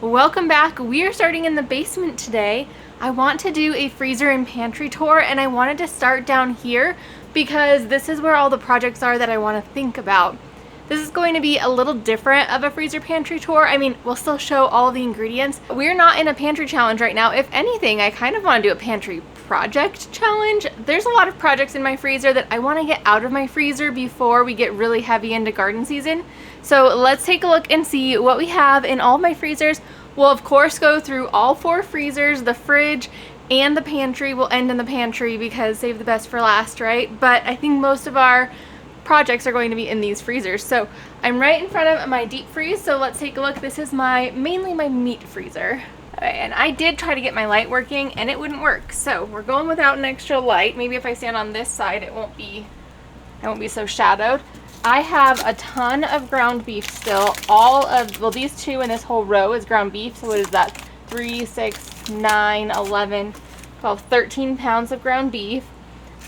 Welcome back. We are starting in the basement today. I want to do a freezer and pantry tour, and I wanted to start down here because this is where all the projects are that I want to think about. This is going to be a little different of a freezer pantry tour. I mean, we'll still show all the ingredients. We're not in a pantry challenge right now. If anything, I kind of want to do a pantry project challenge. There's a lot of projects in my freezer that I want to get out of my freezer before we get really heavy into garden season. So let's take a look and see what we have in all of my freezers. We'll of course go through all 4 freezers, the fridge, and the pantry. We'll end in the pantry because save the best for last, right? But I think most of our projects are going to be in these freezers. So I'm right in front of my deep freeze, so let's take a look. This is mainly my meat freezer. Okay, and I did try to get my light working and it wouldn't work. So we're going without an extra light. Maybe if I stand on this side, I won't be so shadowed. I have a ton of ground beef still. These 2 in this whole row is ground beef. So what is that? 3, 6, 9, 11, 12, 13 pounds of ground beef.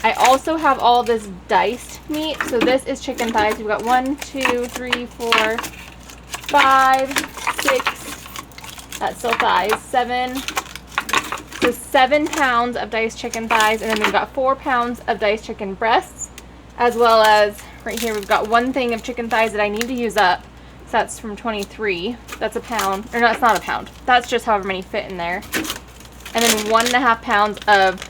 I also have all this diced meat. So this is chicken thighs. We've got 1, 2, 3, 4, 5, 6. That's still thighs. 7. So 7 pounds of diced chicken thighs. And then we've got 4 pounds of diced chicken breasts, as well as right here we've got 1 thing of chicken thighs that I need to use up. So that's from 23. That's a pound. Or no, it's not a pound. That's just however many fit in there. And then 1.5 pounds of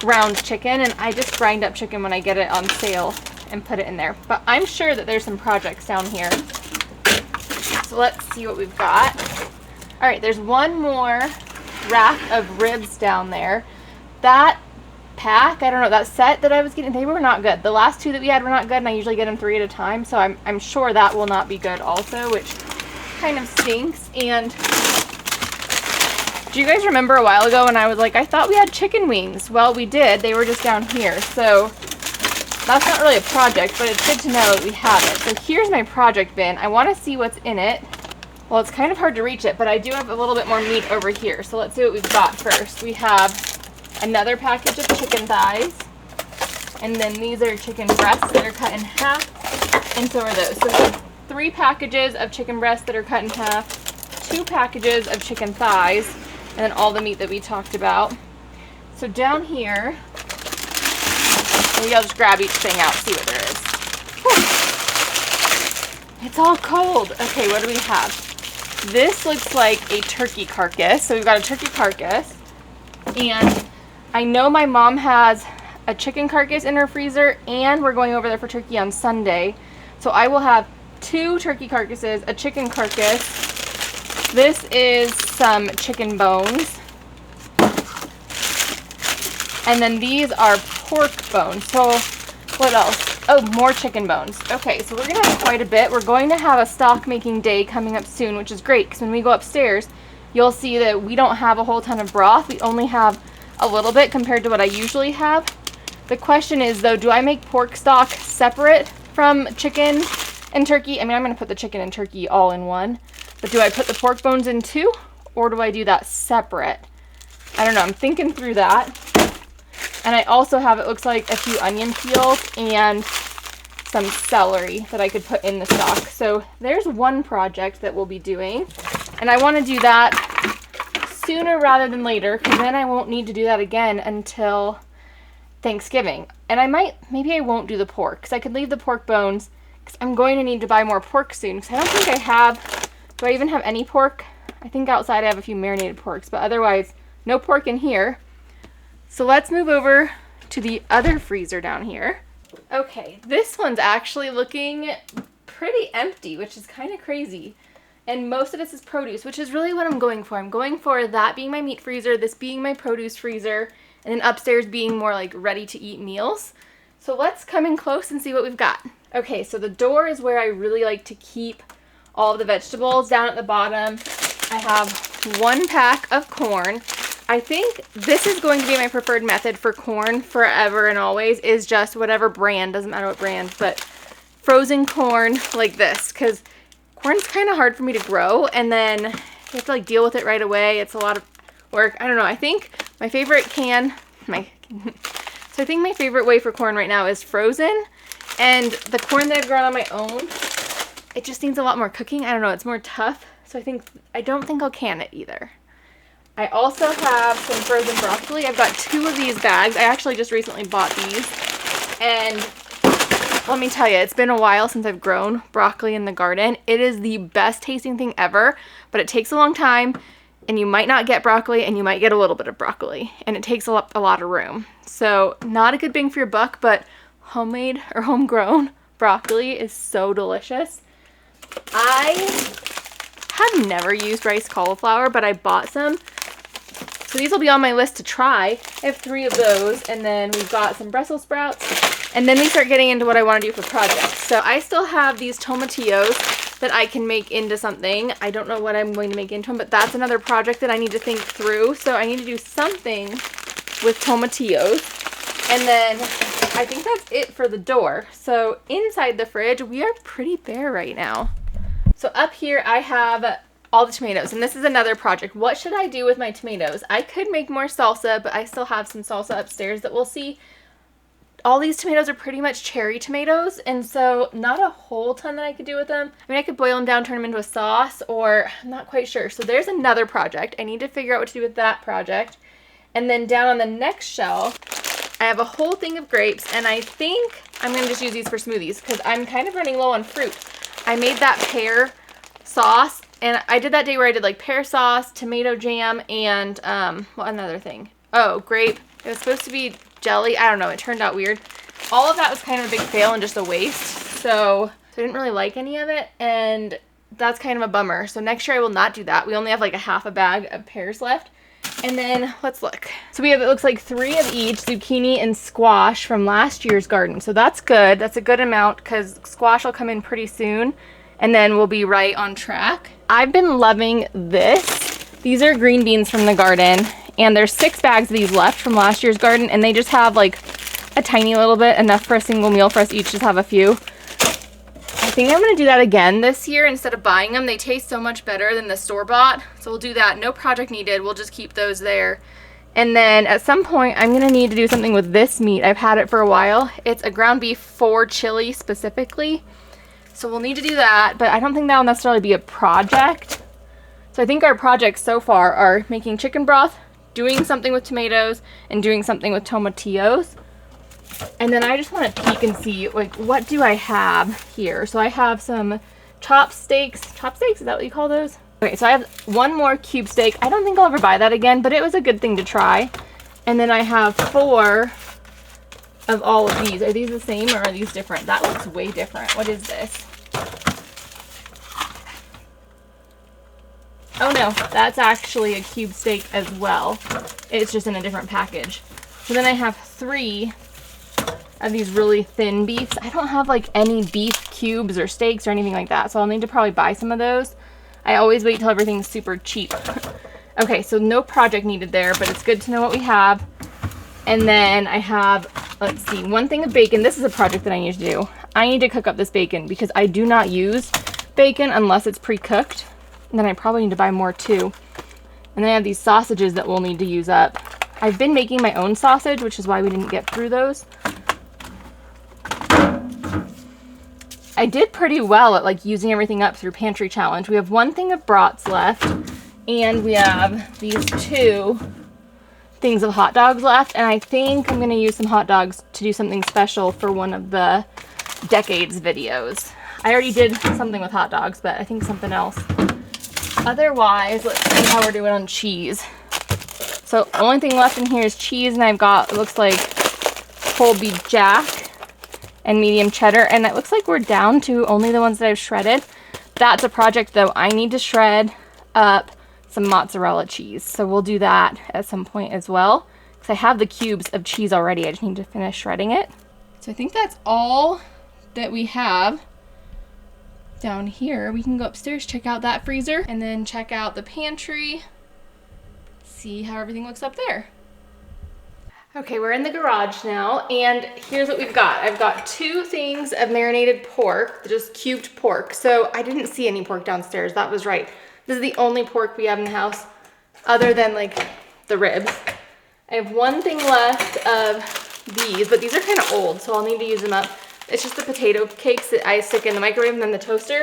ground chicken. And I just grind up chicken when I get it on sale and put it in there. But I'm sure that there's some projects down here. So let's see what we've got. All right, there's 1 more rack of ribs down there. That pack, I don't know, that set that I was getting, they were not good. The last 2 that we had were not good, and I usually get them 3 at a time, so I'm sure that will not be good also, which kind of stinks. And do you guys remember a while ago when I was like, I thought we had chicken wings? Well, we did. They were just down here. So that's not really a project, but it's good to know that we have it. So here's my project bin. I want to see what's in it. Well, it's kind of hard to reach it, but I do have a little bit more meat over here. So let's see what we've got first. We have another package of chicken thighs, and then these are chicken breasts that are cut in half, and so are those. So we have 3 packages of chicken breasts that are cut in half, 2 packages of chicken thighs, and then all the meat that we talked about. So down here, maybe I'll just grab each thing out, see what there is. Whew. It's all cold. Okay, what do we have? This looks like a turkey carcass. So we've got a turkey carcass, and I know my mom has a chicken carcass in her freezer, and we're going over there for turkey on Sunday. So I will have 2 turkey carcasses, a chicken carcass. This is some chicken bones. And then these are pork bones. So what else? Oh, more chicken bones. Okay, so we're going to have quite a bit. We're going to have a stock making day coming up soon, which is great because when we go upstairs, you'll see that we don't have a whole ton of broth. We only have a little bit compared to what I usually have. The question is though, do I make pork stock separate from chicken and turkey? I mean, I'm going to put the chicken and turkey all in one, but do I put the pork bones in 2, or do I do that separate? I don't know. I'm thinking through that. And I also have, it looks like, a few onion peels and some celery that I could put in the stock. So there's 1 project that we'll be doing, and I want to do that sooner rather than later, because then I won't need to do that again until Thanksgiving. And maybe I won't do the pork, because I could leave the pork bones, because I'm going to need to buy more pork soon, because I don't think I have, do I even have any pork? I think outside I have a few marinated porks, but otherwise no pork in here. So let's move over to the other freezer down here. Okay, this one's actually looking pretty empty, which is kind of crazy. And most of this is produce, which is really what I'm going for. I'm going for that being my meat freezer, this being my produce freezer, and then upstairs being more like ready to eat meals. So let's come in close and see what we've got. Okay, so the door is where I really like to keep all of the vegetables. Down at the bottom, I have 1 pack of corn. I think this is going to be my preferred method for corn forever and always, is just whatever brand, doesn't matter what brand, but frozen corn like this, because corn's kind of hard for me to grow, and then you have to like deal with it right away. It's a lot of work. I don't know. I think my favorite so I think my favorite way for corn right now is frozen, and the corn that I've grown on my own, it just needs a lot more cooking. I don't know. It's more tough. So I don't think I'll can it either. I also have some frozen broccoli. I've got 2 of these bags. I actually just recently bought these. And let me tell you, it's been a while since I've grown broccoli in the garden. It is the best tasting thing ever, but it takes a long time, and you might not get broccoli, and you might get a little bit of broccoli, and it takes a lot of room. So not a good bang for your buck, but homemade or homegrown broccoli is so delicious. I have never used rice cauliflower, but I bought some. So these will be on my list to try. I have 3 of those, and then we've got some Brussels sprouts, and then we start getting into what I want to do for projects. So I still have these tomatillos that I can make into something. I don't know what I'm going to make into them, but that's another project that I need to think through. So I need to do something with tomatillos, and then I think that's it for the door. So inside the fridge, we are pretty bare right now. So up here I have all the tomatoes, and this is another project. What should I do with my tomatoes? I could make more salsa, but I still have some salsa upstairs that we'll see. All these tomatoes are pretty much cherry tomatoes, and so not a whole ton that I could do with them. I mean, I could boil them down, turn them into a sauce, or I'm not quite sure. So there's another project. I need to figure out what to do with that project. And then down on the next shelf, I have a whole thing of grapes, and I think I'm going to just use these for smoothies because I'm kind of running low on fruit. I made that pear sauce, and I did that day where I did like pear sauce, tomato jam, and well, another thing. Oh, grape. It was supposed to be jelly. I don't know. It turned out weird. All of that was kind of a big fail and just a waste. So I didn't really like any of it, and that's kind of a bummer. So next year I will not do that. We only have like a half a bag of pears left. And then let's look. So we have, it looks like 3 of each, zucchini and squash from last year's garden. So that's good. That's a good amount because squash will come in pretty soon, and then we'll be right on track. I've been loving this. These are green beans from the garden, and there's 6 bags of these left from last year's garden, and they just have like a tiny little bit, enough for a single meal for us each to have a few. I think I'm going to do that again this year instead of buying them. They taste so much better than the store-bought, so we'll do that. No project needed. We'll just keep those there. And then at some point, I'm going to need to do something with this meat. I've had it for a while. It's a ground beef for chili specifically, so we'll need to do that, but I don't think that'll necessarily be a project. So I think our projects so far are making chicken broth, doing something with tomatoes, and doing something with tomatillos. And then I just want to peek and see, like, what do I have here? So I have some chopsteaks. Chopsteaks? Is that what you call those? Okay, so I have 1 more cube steak. I don't think I'll ever buy that again, but it was a good thing to try. And then I have 4 of all of these. Are these the same or are these different? That looks way different. What is this? Oh no, that's actually a cube steak as well. It's just in a different package. So then I have 3 of these really thin beefs. I don't have like any beef cubes or steaks or anything like that, so I'll need to probably buy some of those. I always wait till everything's super cheap. Okay, so no project needed there, but it's good to know what we have. And then I have, let's see, 1 thing of bacon. This is a project that I need to do. I need to cook up this bacon because I do not use bacon unless it's pre-cooked. And then I probably need to buy more too. And then I have these sausages that we'll need to use up. I've been making my own sausage, which is why we didn't get through those. I did pretty well at like using everything up through Pantry Challenge. We have 1 thing of brats left, and we have these 2 things of hot dogs left, and I think I'm going to use some hot dogs to do something special for one of the Decades videos. I already did something with hot dogs, but I think something else. Otherwise, let's see how we're doing on cheese. So the only thing left in here is cheese, and I've got, it looks like, whole beef jack and medium cheddar, and it looks like we're down to only the ones that I've shredded. That's a project though. I need to shred up some mozzarella cheese, so we'll do that at some point as well, because I have the cubes of cheese already. I just need to finish shredding it. So I think that's all that we have down here. We can go upstairs, check out that freezer, and then check out the pantry, see how everything looks up there. Okay, we're in the garage now, and here's what we've got. I've got 2 things of marinated pork, just cubed pork. So I didn't see any pork downstairs. That was right. This is the only pork we have in the house other than like the ribs. I have 1 thing left of these, but these are kind of old, so I'll need to use them up. It's just the potato cakes that I stick in the microwave and then the toaster.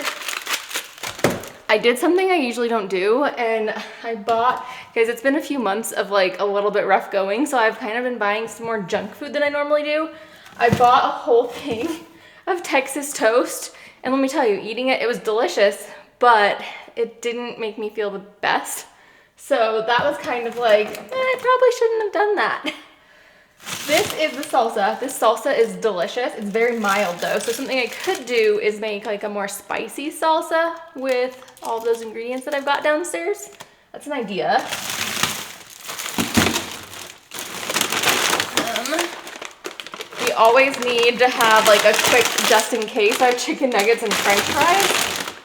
I did something I usually don't do, and I bought, guys, it's been a few months of like a little bit rough going, so I've kind of been buying some more junk food than I normally do. I bought a whole thing of Texas toast, and let me tell you, eating it, it was delicious, but it didn't make me feel the best. So that was kind of like, I probably shouldn't have done that. This is the salsa. This salsa is delicious. It's very mild though. So something I could do is make like a more spicy salsa with all those ingredients that I've got downstairs. That's an idea. We always need to have like a quick, just in case, our chicken nuggets and french fries.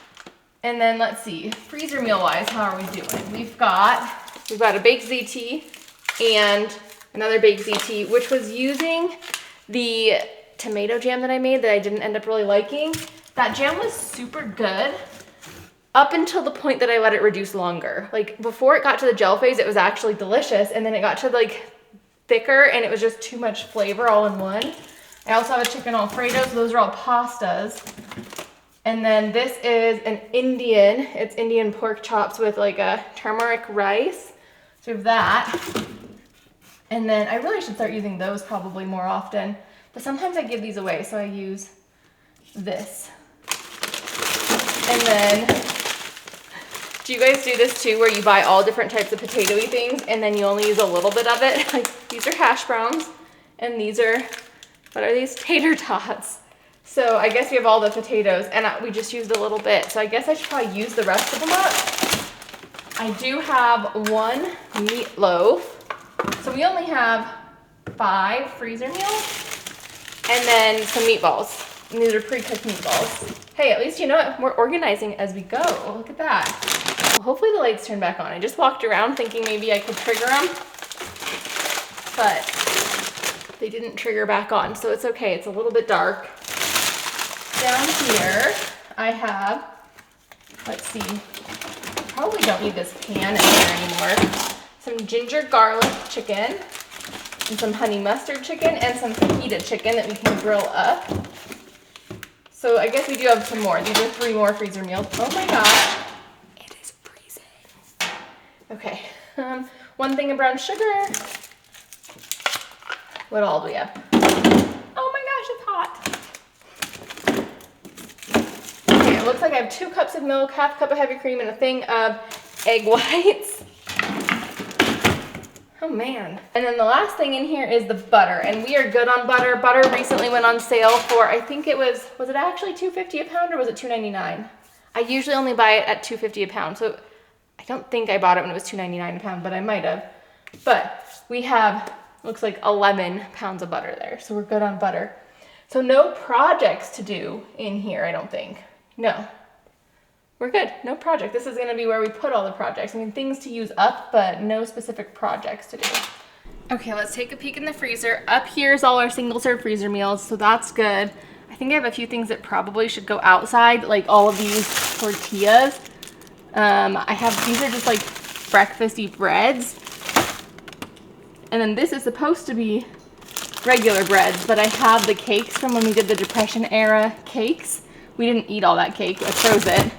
And then let's see, freezer meal wise, how are we doing? We've got a baked ZT and another baked ZT, which was using the tomato jam that I made that I didn't end up really liking. That jam was super good up until the point that I let it reduce longer. Like before it got to the gel phase, it was actually delicious. And then it got to like thicker and it was just too much flavor all in one. I also have a chicken Alfredo, so those are all pastas. And then this is an it's Indian pork chops with like a turmeric rice. So we have that. And then I really should start using those probably more often, but sometimes I give these away, so I use this. And then, do you guys do this too, where you buy all different types of potato-y things, and then you only use a little bit of it? Like, these are hash browns, and these are, what are these? Tater tots. So I guess we have all the potatoes, and we just used a little bit, so I guess I should probably use the rest of them up. I do have one meatloaf. So we only have 5 freezer meals and then some meatballs. And these are pre-cooked meatballs. Hey, at least you know what? We're organizing as we go. Look at that. Well, hopefully the lights turn back on. I just walked around thinking maybe I could trigger them, but they didn't trigger back on, so it's okay. It's a little bit dark. Down here, I have, let's see, probably don't need this pan in there anymore. Some ginger garlic chicken, and some honey mustard chicken, and some fajita chicken that we can grill up. So I guess we do have some more. These are 3 more freezer meals. Oh my gosh, it is freezing. Okay, 1 thing of brown sugar. What all do we have? Oh my gosh, it's hot. Okay, it looks like I have 2 cups of milk, half a cup of heavy cream, and a thing of egg whites. Oh man. And then the last thing in here is the butter, and we are good on butter. Butter recently went on sale for, I think it was it actually $2.50 a pound or was it $2.99? I usually only buy it at $2.50 a pound, so I don't think I bought it when it was $2.99 a pound, but I might have. But we have, looks like 11 pounds of butter there, so we're good on butter. So no projects to do in here, I don't think. No. We're good, no project. This is gonna be where we put all the projects. I mean, things to use up, but no specific projects to do. Okay, let's take a peek in the freezer. Up here is all our single serve freezer meals, so that's good. I think I have a few things that probably should go outside, like all of these tortillas. These are just like breakfasty breads. And then this is supposed to be regular breads, but I have the cakes from when we did the Depression era cakes. We didn't eat all that cake, I froze it.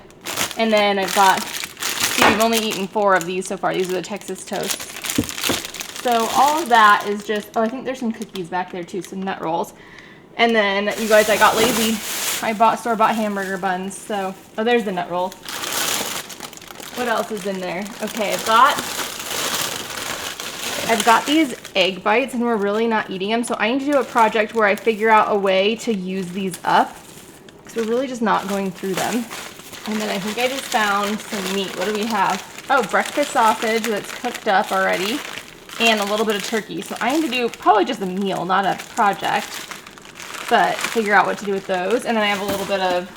And then I've got, see, we've only eaten 4 of these so far. These are the Texas toasts. So all of that is just, oh, I think there's some cookies back there too, some nut rolls. And then, you guys, I got lazy. I bought store-bought hamburger buns, so, oh, there's the nut roll. What else is in there? Okay, I've got these egg bites, and we're really not eating them, so I need to do a project where I figure out a way to use these up, because we're really just not going through them. And then I think I just found some meat. What do we have? Oh, breakfast sausage that's cooked up already, and a little bit of turkey. So I need to do probably just a meal, not a project, but figure out what to do with those. And then I have a little bit of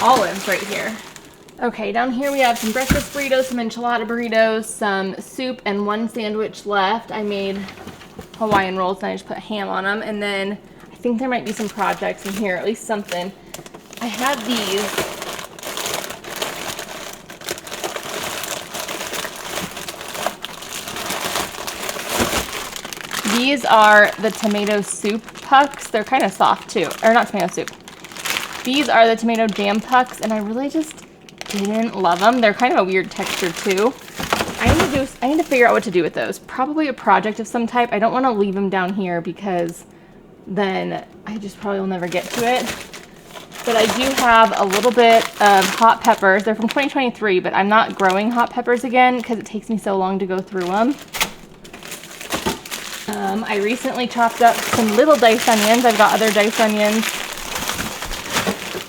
olives right here. Okay, down here we have some breakfast burritos, some enchilada burritos, some soup, and 1 sandwich left. I made Hawaiian rolls, and I just put ham on them. And then I think there might be some projects in here, at least something. I have these. These are the tomato soup pucks. They're kind of soft too, or not tomato soup. These are the tomato jam pucks, and I really just didn't love them. They're kind of a weird texture too. I need to figure out what to do with those. Probably a project of some type. I don't want to leave them down here because then I just probably will never get to it. But I do have a little bit of hot peppers. They're from 2023, but I'm not growing hot peppers again because it takes me so long to go through them. I recently chopped up some little diced onions. I've got other diced onions.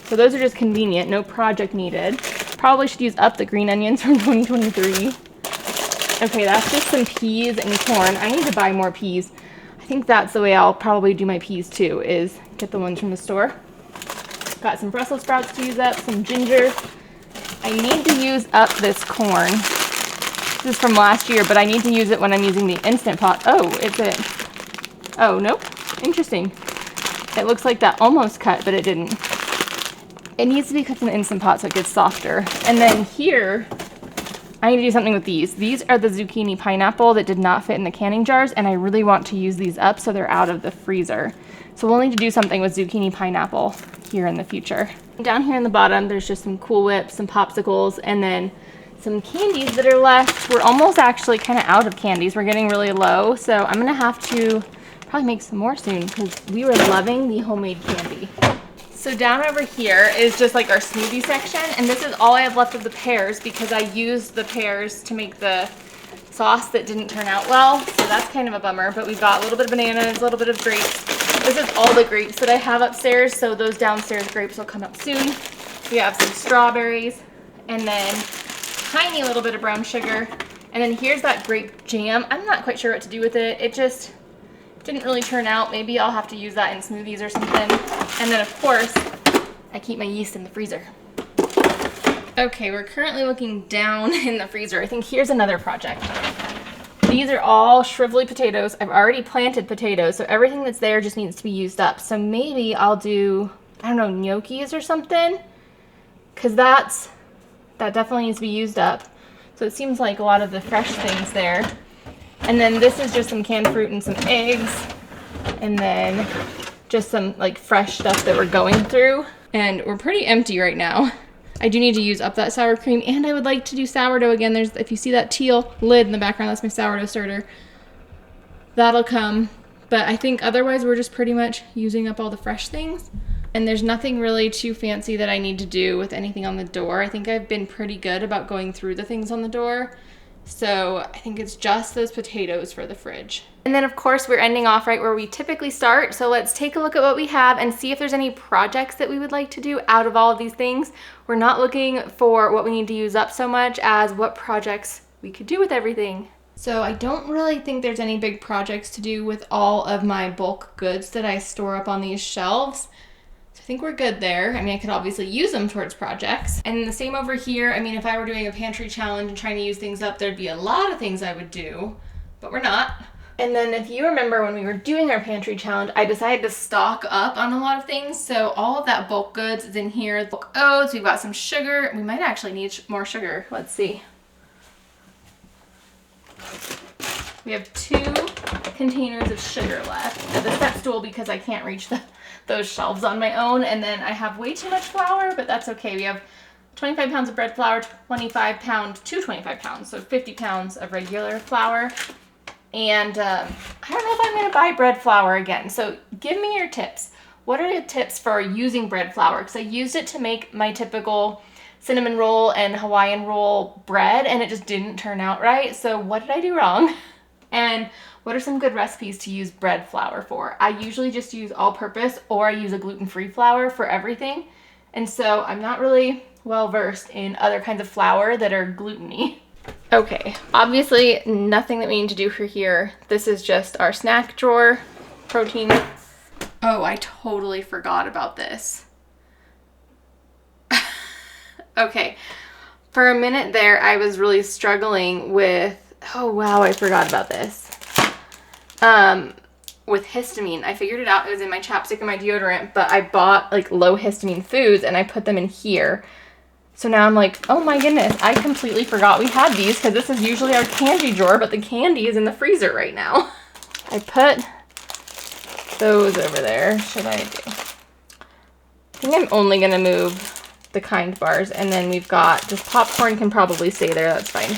So those are just convenient, no project needed. Probably should use up the green onions from 2023. Okay, that's just some peas and corn. I need to buy more peas. I think that's the way I'll probably do my peas too, is get the ones from the store. Got some Brussels sprouts to use up, some ginger. I need to use up this corn. This is from last year, but I need to use it when I'm using the Instant Pot. Oh, is it? Oh, nope. Interesting. It looks like that almost cut, but it didn't. It needs to be cooked in the Instant Pot so it gets softer. And then here, I need to do something with these. These are the zucchini pineapple that did not fit in the canning jars, and I really want to use these up so they're out of the freezer. So we'll need to do something with zucchini pineapple here in the future. Down here in the bottom, there's just some Cool Whips, some popsicles, and then some candies that are left. We're almost actually kind of out of candies. We're getting really low, so I'm gonna have to probably make some more soon because we were loving the homemade candy. So down over here is just like our smoothie section, and this is all I have left of the pears because I used the pears to make the sauce that didn't turn out well, so that's kind of a bummer. But we've got a little bit of bananas, a little bit of grapes. This is all the grapes that I have upstairs, so those downstairs grapes will come up soon. We have some strawberries, and then tiny little bit of brown sugar, and then here's that grape jam. I'm not quite sure what to do with it. It just didn't really turn out. Maybe I'll have to use that in smoothies or something. And then of course, I keep my yeast in the freezer. Okay, we're currently looking down in the freezer. I think here's another project. These are all shrivelly potatoes. I've already planted potatoes, so everything that's there just needs to be used up. So maybe I'll do, I don't know, gnocchis or something, because that definitely needs to be used up. So it seems like a lot of the fresh things there. And then this is just some canned fruit and some eggs, and then just some like fresh stuff that we're going through. And we're pretty empty right now. I do need to use up that sour cream, and I would like to do sourdough again. There's, if you see that teal lid in the background, that's my sourdough starter. That'll come, but I think otherwise we're just pretty much using up all the fresh things. And there's nothing really too fancy that I need to do with anything on the door. I think I've been pretty good about going through the things on the door. So I think it's just those potatoes for the fridge. And then of course we're ending off right where we typically start. So let's take a look at what we have and see if there's any projects that we would like to do out of all of these things. We're not looking for what we need to use up so much as what projects we could do with everything. So I don't really think there's any big projects to do with all of my bulk goods that I store up on these shelves. I think we're good there. I mean, I could obviously use them towards projects. And the same over here. I mean, if I were doing a pantry challenge and trying to use things up, there'd be a lot of things I would do, but we're not. And then if you remember when we were doing our pantry challenge, I decided to stock up on a lot of things. So all of that bulk goods is in here. Bulk oats, we've got some sugar. We might actually need more sugar. Let's see. We have 2 containers of sugar left at the step stool because I can't reach those shelves on my own. And then I have way too much flour, but that's okay. We have 25 pounds of bread flour, 25 pounds, 225 pounds, so 50 pounds of regular flour. And I don't know if I'm gonna buy bread flour again. So give me your tips. What are the tips for using bread flour? Because I used it to make my typical cinnamon roll and Hawaiian roll bread, and it just didn't turn out right. So what did I do wrong? And what are some good recipes to use bread flour for? I usually just use all-purpose, or I use a gluten-free flour for everything. And so I'm not really well-versed in other kinds of flour that are gluten-y. Okay, obviously nothing that we need to do for here. This is just our snack drawer, protein. Oh, I totally forgot about this. Okay, for a minute there, I was really struggling with, oh wow, I forgot about this. With histamine. I figured it out. It was in my chapstick and my deodorant, but I bought like low histamine foods and I put them in here. So now I'm like, oh my goodness, I completely forgot we had these because this is usually our candy drawer, but the candy is in the freezer right now. I put those over there. Should I do? I think I'm only gonna move the Kind bars. And then we've got just popcorn can probably stay there. That's fine.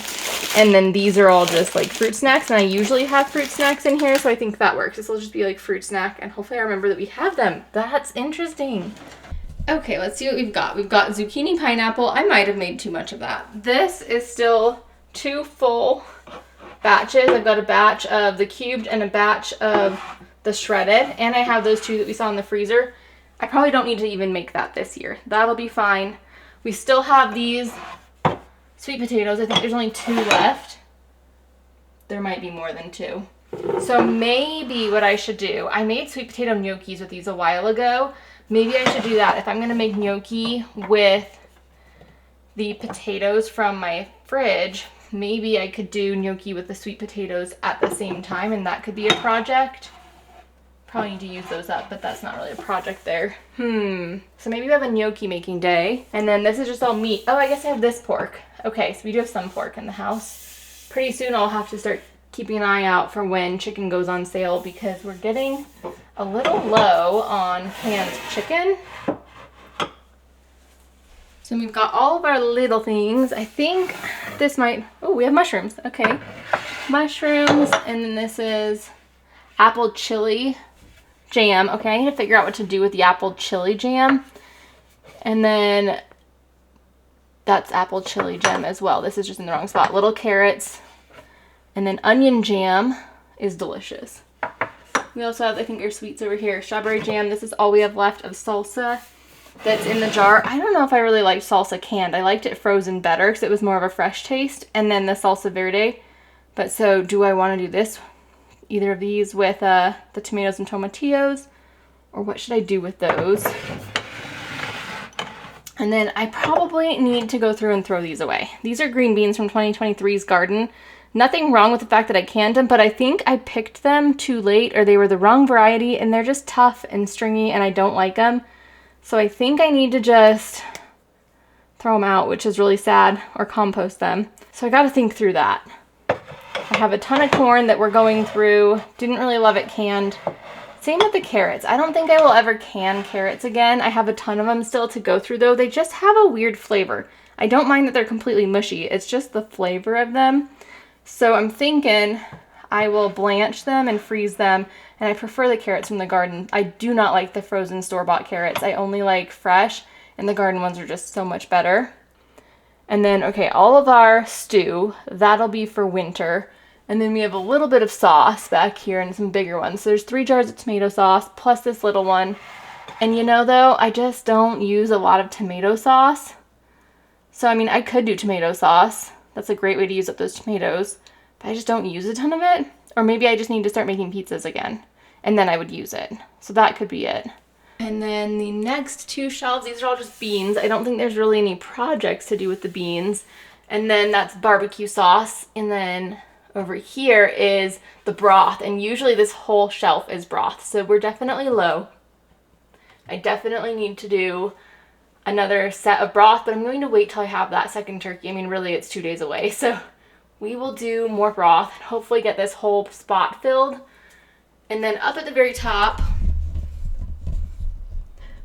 And then these are all just like fruit snacks. And I usually have fruit snacks in here, so I think that works. This will just be like fruit snack. And hopefully I remember that we have them. That's interesting. Okay, let's see what we've got. We've got zucchini pineapple. I might have made too much of that. This is still 2 full batches. I've got a batch of the cubed and a batch of the shredded. And I have those 2 that we saw in the freezer. I probably don't need to even make that this year. That'll be fine. We still have these sweet potatoes. I think there's only 2 left. There might be more than 2. So maybe what I should do, I made sweet potato gnocchis with these a while ago. Maybe I should do that. If I'm going to make gnocchi with the potatoes from my fridge, maybe I could do gnocchi with the sweet potatoes at the same time, and that could be a project. Probably need to use those up, but that's not really a project there. So maybe we have a gnocchi making day. And then this is just all meat. Oh, I guess I have this pork. Okay, so we do have some pork in the house. Pretty soon I'll have to start keeping an eye out for when chicken goes on sale, because we're getting a little low on canned chicken. So we've got all of our little things. I think this might, oh, we have mushrooms. Okay, mushrooms, and then this is apple chili jam. Okay, I need to figure out what to do with the apple chili jam. And then that's apple chili jam as well. This is just in the wrong spot. Little carrots. And then onion jam is delicious. We also have, I think, our sweets over here. Strawberry jam. This is all we have left of salsa that's in the jar. I don't know if I really liked salsa canned. I liked it frozen better because it was more of a fresh taste. And then the salsa verde. But so do I want to do this? Either of these with the tomatoes and tomatillos? Or what should I do with those? And then I probably need to go through and throw these away. These are green beans from 2023's garden. Nothing wrong with the fact that I canned them, but I think I picked them too late, or they were the wrong variety, and they're just tough and stringy, and I don't like them. So I think I need to just throw them out, which is really sad, or compost them. So I got to think through that. I have a ton of corn that we're going through. Didn't really love it canned. Same with the carrots. I don't think I will ever can carrots again. I have a ton of them still to go through, though. They just have a weird flavor. I don't mind that they're completely mushy. It's just the flavor of them. So I'm thinking I will blanch them and freeze them, and I prefer the carrots from the garden. I do not like the frozen store-bought carrots. I only like fresh, and the garden ones are just so much better. And then, okay, all of our stew, that'll be for winter. And then we have a little bit of sauce back here and some bigger ones. So there's 3 jars of tomato sauce plus this little one. And you know, though, I just don't use a lot of tomato sauce. So, I mean, I could do tomato sauce. That's a great way to use up those tomatoes, but I just don't use a ton of it. Or maybe I just need to start making pizzas again, and then I would use it. So that could be it. And then the next 2 shelves, these are all just beans. I don't think there's really any projects to do with the beans. And then that's barbecue sauce. And then over here is the broth. And usually this whole shelf is broth. So we're definitely low. I definitely need to do another set of broth, but I'm going to wait till I have that second turkey. I mean, really, it's 2 days away, so we will do more broth and hopefully get this whole spot filled. And then up at the very top,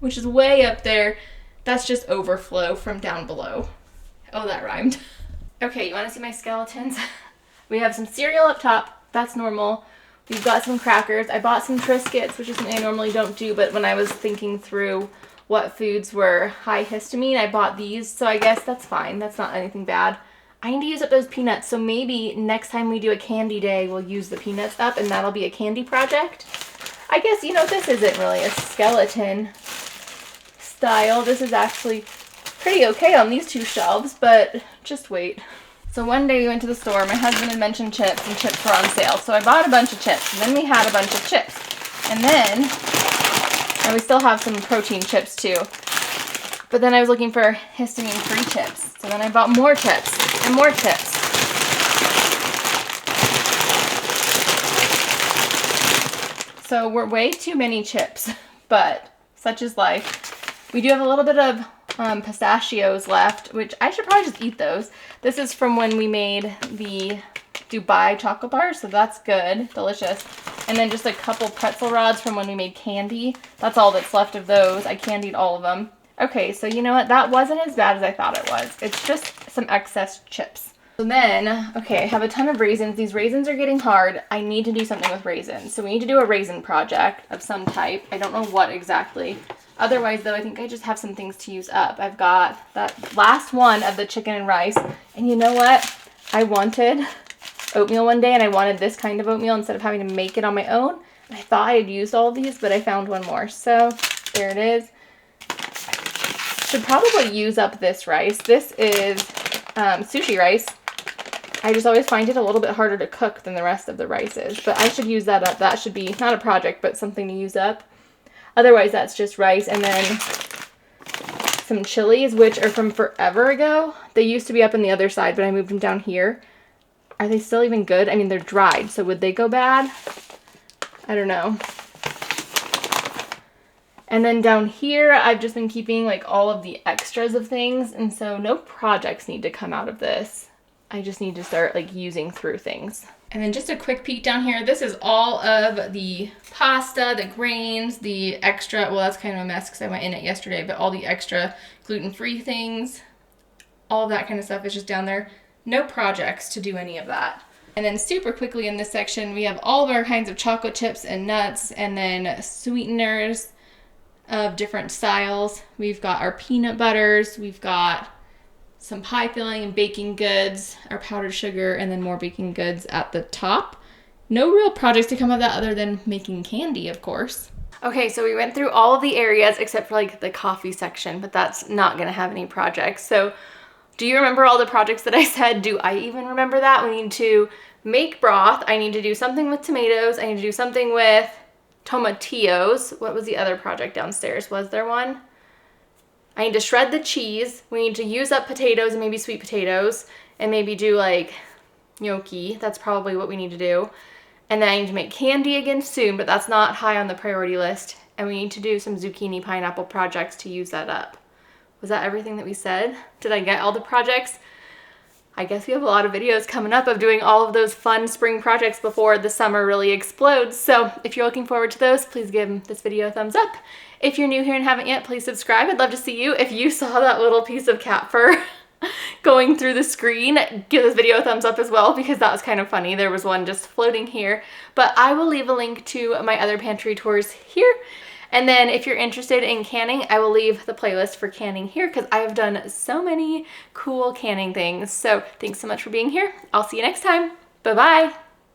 which is way up there, that's just overflow from down below. Oh, that rhymed. Okay, you want to see my skeletons? We have some cereal up top. That's normal. We've got some crackers. I bought some Triscuits, which is something I normally don't do, but when I was thinking through what foods were high histamine, I bought these, so I guess that's fine. That's not anything bad. I need to use up those peanuts, so maybe next time we do a candy day, we'll use the peanuts up, and that'll be a candy project. I guess, you know, this isn't really a skeleton style. This is actually pretty okay on these 2 shelves, but just wait. So one day we went to the store, my husband had mentioned chips, and chips were on sale, so I bought a bunch of chips, and then we had a bunch of chips. And we still have some protein chips too. But then I was looking for histamine-free chips. So then I bought more chips and more chips. So we're way too many chips, but such is life. We do have a little bit of pistachios left, which I should probably just eat those. This is from when we made the Dubai chocolate bars, so that's good, delicious. And then just a couple pretzel rods from when we made candy. That's all that's left of those. I candied all of them. Okay, so you know what? That wasn't as bad as I thought it was. It's just some excess chips. So then, okay, I have a ton of raisins. These raisins are getting hard. I need to do something with raisins. So we need to do a raisin project of some type. I don't know what exactly. Otherwise, though, I think I just have some things to use up. I've got that last one of the chicken and rice. And you know what? I wanted oatmeal one day, and I wanted this kind of oatmeal instead of having to make it on my own. And I thought I had used all of these, but I found one more. So there it is. Should probably use up this rice. This is sushi rice. I just always find it a little bit harder to cook than the rest of the rices, but I should use that up. That should be not a project, but something to use up. Otherwise, that's just rice, and then some chilies, which are from forever ago. They used to be up on the other side, but I moved them down here. Are they still even good? I mean, they're dried, so would they go bad? I don't know. And then down here, I've just been keeping like all of the extras of things, and so no projects need to come out of this. I just need to start like using through things. And then just a quick peek down here. This is all of the pasta, the grains, the extra, well, that's kind of a mess because I went in it yesterday, but all the extra gluten-free things, all that kind of stuff is just down there. No projects to do any of that. And then super quickly in this section, we have all of our kinds of chocolate chips and nuts, and then sweeteners of different styles. We've got our peanut butters, we've got some pie filling and baking goods, our powdered sugar, and then more baking goods at the top. No real projects to come of that other than making candy, of course. Okay, so we went through all of the areas except for like the coffee section, but that's not gonna have any projects. So do you remember all the projects that I said? Do I even remember that? We need to make broth. I need to do something with tomatoes. I need to do something with tomatillos. What was the other project downstairs? Was there one? I need to shred the cheese. We need to use up potatoes and maybe sweet potatoes, and maybe do like gnocchi. That's probably what we need to do. And then I need to make candy again soon, but that's not high on the priority list. And we need to do some zucchini pineapple projects to use that up. Was that everything that we said? Did I get all the projects? I guess we have a lot of videos coming up of doing all of those fun spring projects before the summer really explodes. So if you're looking forward to those, please give this video a thumbs up. If you're new here and haven't yet, please subscribe. I'd love to see you. If you saw that little piece of cat fur going through the screen, give this video a thumbs up as well, because that was kind of funny. There was one just floating here. But I will leave a link to my other pantry tours here. And then if you're interested in canning, I will leave the playlist for canning here, because I have done so many cool canning things. So thanks so much for being here. I'll see you next time. Bye-bye.